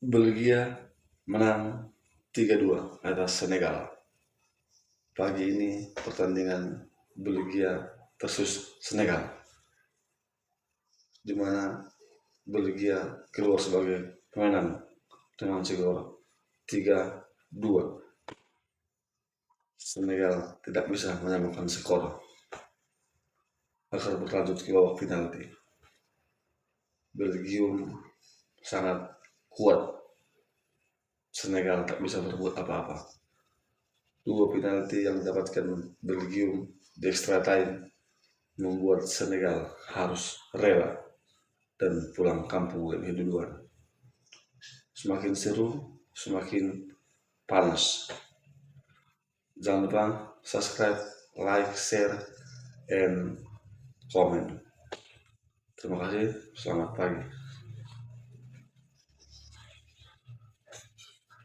Belgia menang 3-2 atas Senegal. Pagi ini pertandingan Belgia versus Senegal, di mana Belgia keluar sebagai pemenang dengan skor 3-2. Senegal tidak bisa menyamakan skor agar berlanjut ke babak penalti. Belgium sangat kuat, Senegal tak bisa berbuat apa-apa. 2 penalti yang didapatkan Belgium di extra time membuat Senegal harus rela dan pulang kampung lebih duluan. Semakin seru, semakin panas. Jangan lupa subscribe, like, share, and comment. Terima kasih, selamat pagi.